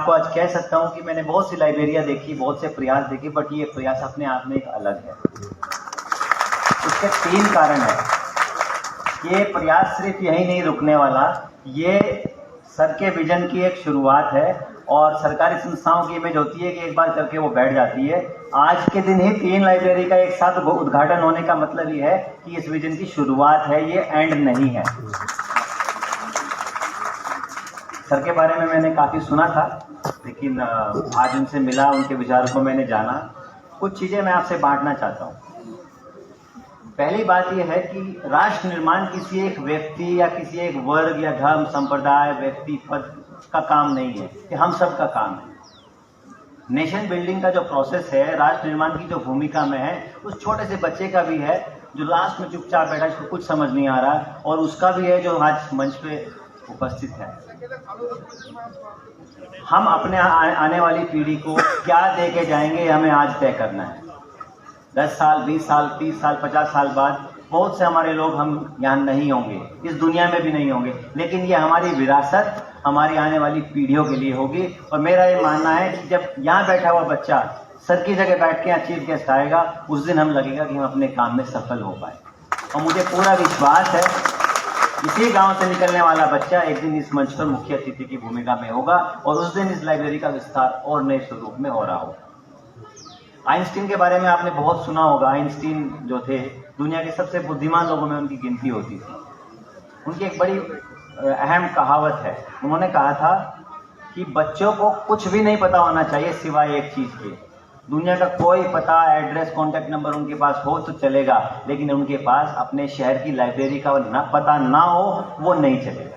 आपको आज कह सकता हूँ कि मैंने बहुत सी लाइब्रेरियाँ देखी, बहुत से प्रयास देखे, बट ये प्रयास अपने आप में एक अलग है। इसके 3 कारण है। ये प्रयास सिर्फ यही नहीं रुकने वाला, ये सर के विजन की एक शुरुआत है और सरकारी संस्थाओं की इमेज होती है कि एक बार करके वो बैठ जाती है। आज के दिन ही 3 लाइब्रेरी का एक साथ उद्घाटन होने का मतलब ये है कि इस विजन की शुरुआत है, ये एंड नहीं है। सर के बारे में मैंने काफ़ी सुना था, लेकिन आज उनसे मिला, उनके विचारों को मैंने जाना। कुछ चीज़ें मैं आपसे बांटना चाहता हूँ। पहली बात यह है कि राष्ट्र निर्माण किसी एक व्यक्ति या किसी एक वर्ग या धर्म, संप्रदाय, व्यक्ति, पद का काम नहीं है, कि हम सब का काम है। नेशन बिल्डिंग का जो प्रोसेस है, राष्ट्र निर्माण की जो भूमिका में है, उस छोटे से बच्चे का भी है जो लास्ट में चुपचाप बैठा, जिसको कुछ समझ नहीं आ रहा, और उसका भी है जो आज मंच पे उपस्थित है। हम अपने आने वाली पीढ़ी को क्या दे के जाएंगे, हमें आज तय करना है। 10 साल, 20 साल, 30 साल, 50 साल बाद बहुत से हमारे लोग हम यहाँ नहीं होंगे, इस दुनिया में भी नहीं होंगे, लेकिन ये हमारी विरासत हमारी आने वाली पीढ़ियों के लिए होगी। और मेरा ये मानना है कि जब यहाँ बैठा हुआ बच्चा सर की जगह बैठ के यहाँ चीफ गेस्ट आएगा, उस दिन हम लगेगा कि हम अपने काम में सफल हो पाए। और मुझे पूरा विश्वास है इसी गांव से निकलने वाला बच्चा एक दिन इस मंच पर मुख्य अतिथि की भूमिका में होगा और उस दिन इस लाइब्रेरी का विस्तार और नए स्वरूप में हो रहा होगा। आइंस्टीन के बारे में आपने बहुत सुना होगा। आइंस्टीन जो थे, दुनिया के सबसे बुद्धिमान लोगों में उनकी गिनती होती थी। उनकी एक बड़ी अहम कहावत है। उन्होंने कहा था कि बच्चों को कुछ भी नहीं पता होना चाहिए सिवाय एक चीज़ के। दुनिया का कोई पता, एड्रेस, कॉन्टैक्ट नंबर उनके पास हो तो चलेगा, लेकिन उनके पास अपने शहर की लाइब्रेरी का पता ना हो, वो नहीं चलेगा।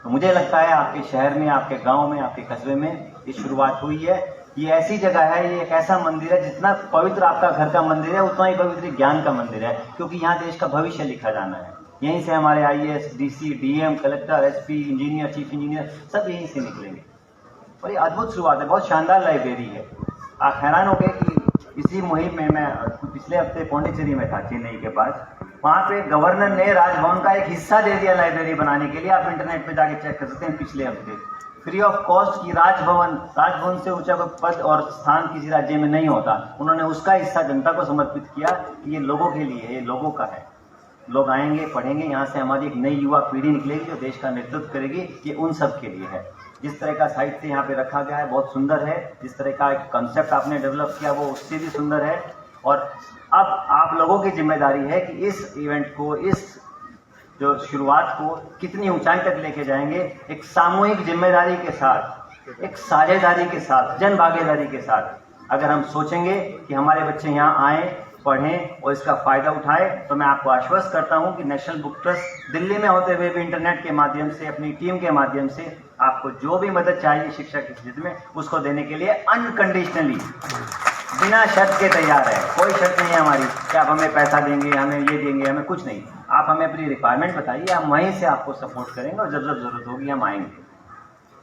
तो मुझे लगता है आपके शहर में, आपके गांव में, आपके कस्बे में ये शुरुआत हुई है। ये ऐसी जगह है, ये एक ऐसा मंदिर है, जितना पवित्र आपका घर का मंदिर है उतना ही पवित्र ज्ञान का मंदिर है, क्योंकि यहाँ देश का भविष्य लिखा जाना है। यहीं से हमारे IAS, DC, DM, collector, SP, engineer, chief engineer सब यहीं से निकलेंगे। और ये अद्भुत शुरुआत है, बहुत शानदार लाइब्रेरी है। आप हैरान हो गए कि इसी मुहिम में मैं पिछले हफ्ते पौंडीचेरी में था, चेन्नई के पास। वहाँ पे गवर्नर ने राजभवन का एक हिस्सा दे दिया लाइब्रेरी बनाने के लिए। आप इंटरनेट पे जाके चेक कर सकते हैं। पिछले हफ्ते फ्री ऑफ कॉस्ट की राजभवन से ऊंचा पद और स्थान किसी राज्य में नहीं होता। उन्होंने उसका हिस्सा जनता को समर्पित किया कि ये लोगों के लिए, ये लोगों का है। लोग आएंगे, पढ़ेंगे, यहाँ से हमारी एक नई युवा पीढ़ी निकलेगी जो देश का नेतृत्व करेगी। ये उन सब के लिए है। जिस तरह का साहित्य यहाँ पे रखा गया है बहुत सुंदर है। जिस तरह का एक कंसेप्ट आपने डेवलप किया वो उससे भी सुंदर है। और अब आप लोगों की जिम्मेदारी है कि इस इवेंट को, इस जो शुरुआत को कितनी ऊंचाई तक लेके जाएंगे, एक सामूहिक जिम्मेदारी के साथ, एक साझेदारी के साथ, जन भागीदारी के साथ। अगर हम सोचेंगे कि हमारे बच्चे यहाँ आएँ, पढ़ें और इसका फ़ायदा उठाएं, तो मैं आपको आश्वस्त करता हूं कि नेशनल बुक ट्रस्ट दिल्ली में होते हुए भी इंटरनेट के माध्यम से, अपनी टीम के माध्यम से आपको जो भी मदद चाहिए शिक्षा के क्षेत्र में, उसको देने के लिए अनकंडीशनली, बिना शर्त के तैयार है। कोई शर्त नहीं है हमारी कि आप हमें पैसा देंगे, हमें ये देंगे, हमें कुछ नहीं। आप हमें अपनी रिक्वायरमेंट बताइए, हम वहीं से आपको सपोर्ट करेंगे और जब जब जरूरत होगी हम आएंगे।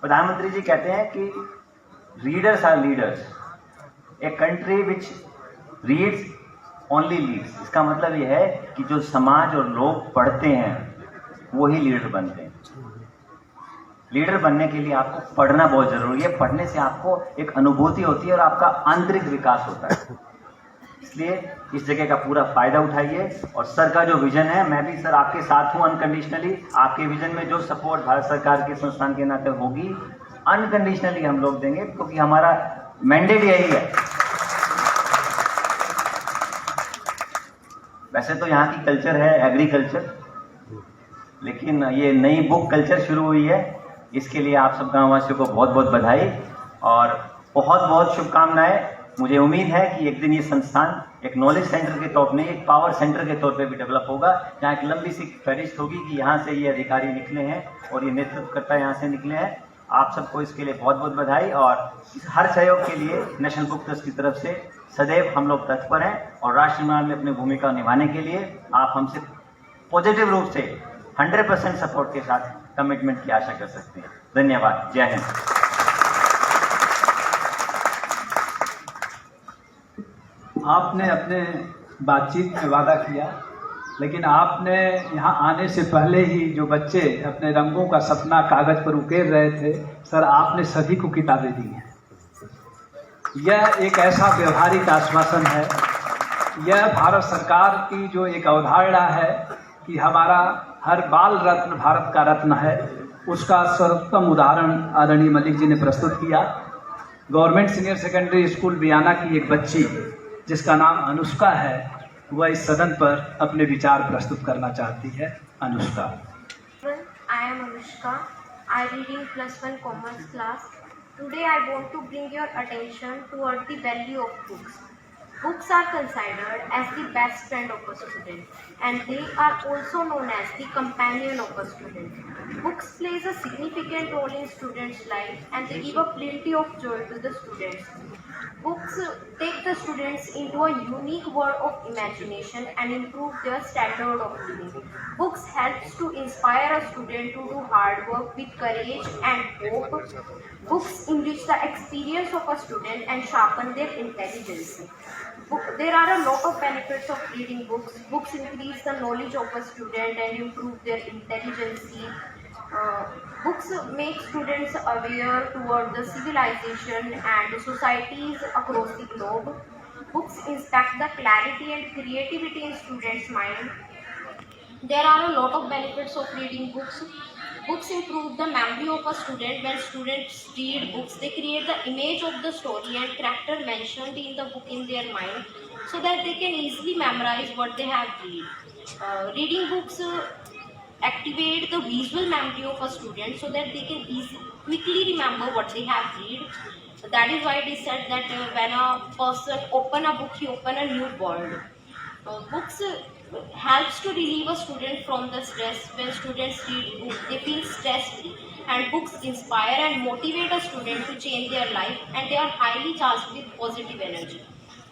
प्रधानमंत्री जी कहते हैं कि readers are leaders, a country which reads only leads. इसका मतलब यह है कि जो समाज और लोग पढ़ते हैं वही लीडर बनते हैं। लीडर बनने के लिए आपको पढ़ना बहुत जरूरी है। पढ़ने से आपको एक अनुभूति होती है और आपका आंतरिक विकास होता है। इसलिए इस जगह का पूरा फायदा उठाइए। और सर का जो विजन है, मैं भी सर आपके साथ हूँ अनकंडीशनली। आपके विजन में जो सपोर्ट भारत सरकार के संस्थान के नाते होगी, अनकंडीशनली हम लोग देंगे, क्योंकि हमारा मैंडेट यही है। वैसे तो यहाँ की कल्चर है एग्रीकल्चर, लेकिन ये नई बुक कल्चर शुरू हुई है। इसके लिए आप सब गाँववासियों को बहुत बहुत बधाई और बहुत बहुत शुभकामनाएं। मुझे उम्मीद है कि एक दिन ये संस्थान एक नॉलेज सेंटर के तौर पर नहीं, एक पावर सेंटर के तौर पे भी डेवलप होगा, जहाँ एक लंबी सी फहरिस्त होगी कि यहाँ से ये अधिकारी निकले हैं और ये नेतृत्वकर्ता यहाँ से निकले हैं। आप सबको इसके लिए बहुत बहुत बधाई और हर सहयोग के लिए नेशनल बुक ट्रस्ट की तरफ से सदैव हम लोग तत्पर हैं। और राष्ट्र निर्माण में अपनी भूमिका निभाने के लिए आप हमसे पॉजिटिव रूप से 100% सपोर्ट के साथ कमिटमेंट की आशा कर सकते हैं। धन्यवाद। जय हिंद। आपने अपने बातचीत में वादा किया लेकिन आपने यहाँ आने से पहले ही जो बच्चे अपने रंगों का सपना कागज पर उकेर रहे थे, सर आपने सभी को किताबें दी हैं। यह एक ऐसा व्यवहारिक आश्वासन है, यह भारत सरकार की जो एक अवधारणा है कि हमारा हर बाल रत्न भारत का रत्न है, उसका सर्वोत्तम उदाहरण आदरणीय मलिक जी ने प्रस्तुत किया। गवर्नमेंट सीनियर सेकेंडरी स्कूल बियाना की एक बच्ची जिसका नाम अनुष्का है, वह इस सदन पर अपने विचार प्रस्तुत करना चाहती है। Anushka. I am Anushka. I read in +1 commerce class. Today I want to bring your attention toward the value of books. Books are considered as the best friend of a student, and they are also known as the companion of a student. Books plays a significant role in students' life, and they give a plenty of joy to the students. Books take the students into a unique world of imagination and improve their standard of living. Books helps to inspire a student to do hard work with courage and hope. Books enrich the experience of a student and sharpen their intelligence. There are a lot of benefits of reading books. Books increase the knowledge of a student and improve their intelligence. Books make students aware toward the civilization and societies across the globe. Books inspect the clarity and creativity in students' mind. There are a lot of benefits of reading books. Books improve the memory of a student. When students read books, they create the image of the story and character mentioned in the book in their mind, so that they can easily memorize what they have read. Reading books activate the visual memory of a student, so that they can quickly remember what they have read. That is why it is said that when a person open a book, he open a new world. Books helps to relieve a student from the stress. When students read books, they feel stress free, and books inspire and motivate a student to change their life, and they are highly charged with positive energy.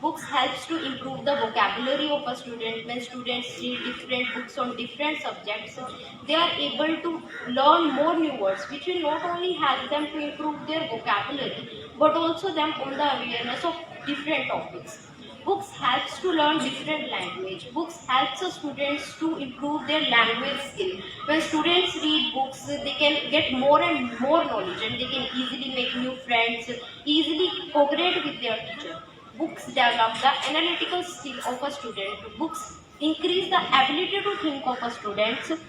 Books helps to improve the vocabulary of a student. When students read different books on different subjects, they are able to learn more new words, which will not only help them to improve their vocabulary, but also them on the awareness of different topics. Books helps to learn different language. Books helps the students to improve their language skill. When students read books, they can get more and more knowledge, and they can easily make new friends, easily cooperate with their teacher. Books develop the analytical skill of a student. Books increase the ability to think of a student.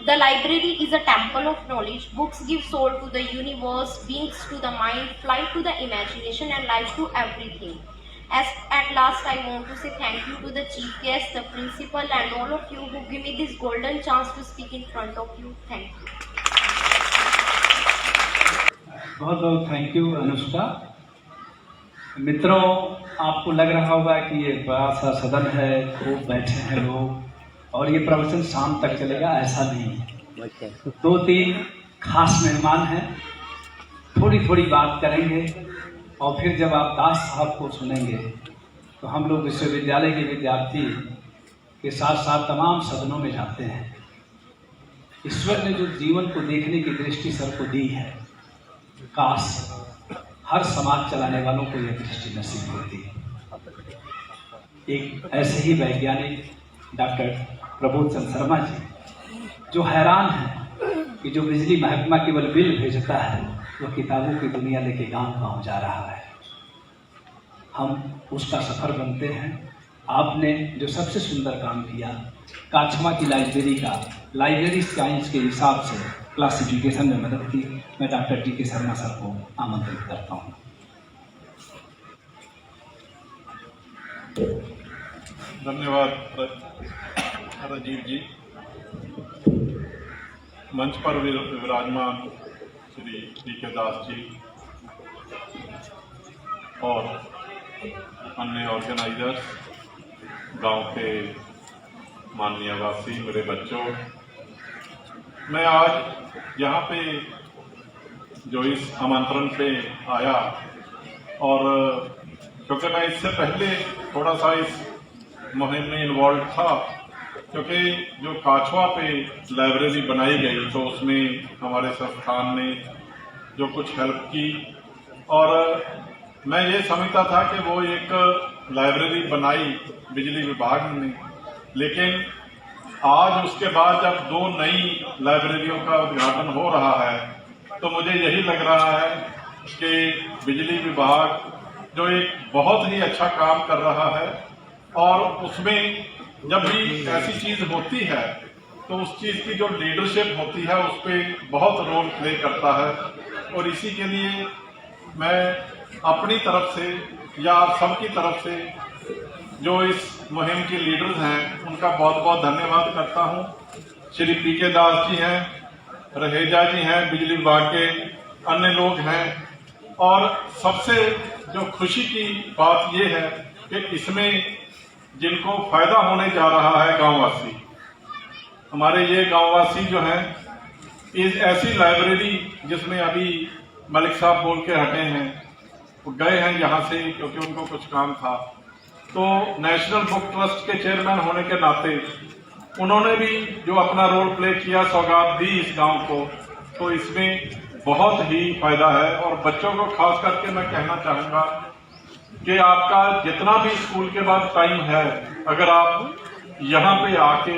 The library is a temple of knowledge. Books give soul to the universe, wings to the mind, flight to the imagination, and life to everything. As at last, I want to say thank you to the chief guest, the principal, and all of you who give me this golden chance to speak in front of you. Thank you. बहुत बहुत thank you Anushka. मित्रों, आपको लग रहा होगा कि ये बड़ा सा सदन है, खूब बैठे हैं लोग और ये प्रवचन शाम तक चलेगा, ऐसा नहीं है। 2-3 खास मेहमान हैं, थोड़ी थोड़ी बात करेंगे और फिर जब आप दास साहब को सुनेंगे तो हम लोग विश्वविद्यालय के विद्यार्थी के साथ साथ तमाम सदनों में जाते हैं। ईश्वर ने जो जीवन को देखने की दृष्टि सबको दी है, काश हर समाज चलाने वालों को यह दृष्टि नसीब होती है। एक ऐसे ही वैज्ञानिक डॉक्टर प्रबोध चंद्र शर्मा जी, जो हैरान हैं कि जो बिजली महकमा केवल बिल भेजता है, वह किताबों की दुनिया लेके गांव-गांव जा रहा है। हम उसका सफर बनते हैं। आपने जो सबसे सुंदर काम किया, काछमा की लाइब्रेरी का लाइब्रेरी साइंस के हिसाब से क्लासिफिकेशन में मदद की, मैं डॉक्टर टी.के. शर्मा सर को आमंत्रित करता हूँ। धन्यवाद राजीव जी। मंच पर विराजमान श्री डी.के. दास जी और अन्य ऑर्गेनाइजर्स, गांव के माननीय वासी, मेरे बच्चों, मैं आज यहाँ पे जो इस आमंत्रण पे आया, और क्योंकि मैं इससे पहले थोड़ा सा इस मुहिम में इन्वॉल्व था, क्योंकि जो काछवा पे लाइब्रेरी बनाई गई तो उसमें हमारे संस्थान ने जो कुछ हेल्प की, और मैं ये समझता था कि वो एक लाइब्रेरी बनाई बिजली विभाग ने, लेकिन आज उसके बाद जब 2 नई लाइब्रेरियों का उद्घाटन हो रहा है तो मुझे यही लग रहा है कि बिजली विभाग जो एक बहुत ही अच्छा काम कर रहा है, और उसमें जब भी ऐसी चीज होती है तो उस चीज की जो लीडरशिप होती है उस पर बहुत रोल प्ले करता है। और इसी के लिए मैं अपनी तरफ से या आप सबकी तरफ से जो इस मुहिम के लीडर्स हैं उनका बहुत बहुत धन्यवाद करता हूं। श्री पीके दास जी हैं, रहेजा जी हैं, बिजली विभाग के अन्य लोग हैं, और सबसे जो खुशी की बात यह है कि इसमें जिनको फायदा होने जा रहा है गांववासी, हमारे ये गांववासी जो हैं, इस ऐसी लाइब्रेरी जिसमें अभी मलिक साहब बोल के हटे हैं, वो गए हैं यहाँ से क्योंकि उनको कुछ काम था, तो नेशनल बुक ट्रस्ट के चेयरमैन होने के नाते उन्होंने भी जो अपना रोल प्ले किया, सौगात दी इस गांव को, तो इसमें बहुत ही फायदा है। और बच्चों को खास करके मैं कहना चाहूंगा कि आपका जितना भी स्कूल के बाद टाइम है, अगर आप यहाँ पे आके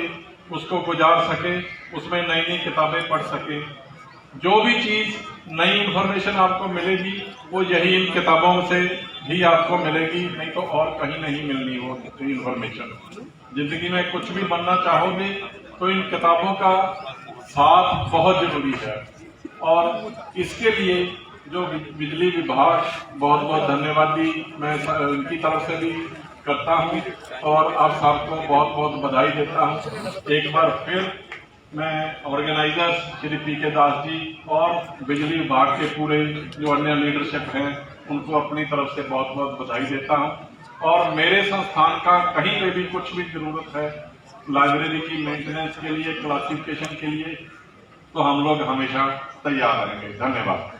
उसको गुजार सके, उसमें नई नई किताबें पढ़ सके, जो भी चीज नई इंफॉर्मेशन आपको मिलेगी वो यही इन किताबों से भी आपको मिलेगी, नहीं तो और कहीं नहीं मिलनी वो इंफॉर्मेशन। जिंदगी में कुछ भी बनना चाहोगे तो इन किताबों का साथ बहुत जरूरी है, और इसके लिए जो बिजली विभाग बहुत बहुत धन्यवादी मैं उनकी तरफ से भी करता हूं, और आप सबको बहुत बहुत बधाई देता हूं। एक बार फिर मैं ऑर्गेनाइजर्स श्री पीके दास जी और बिजली विभाग के पूरे जो अन्य लीडरशिप हैं उनको अपनी तरफ से बहुत बहुत बधाई देता हूं, और मेरे संस्थान का कहीं पे भी कुछ भी जरूरत है लाइब्रेरी की मेंटेनेंस के लिए, क्लासिफिकेशन के लिए, तो हम लोग हमेशा तैयार रहेंगे। धन्यवाद।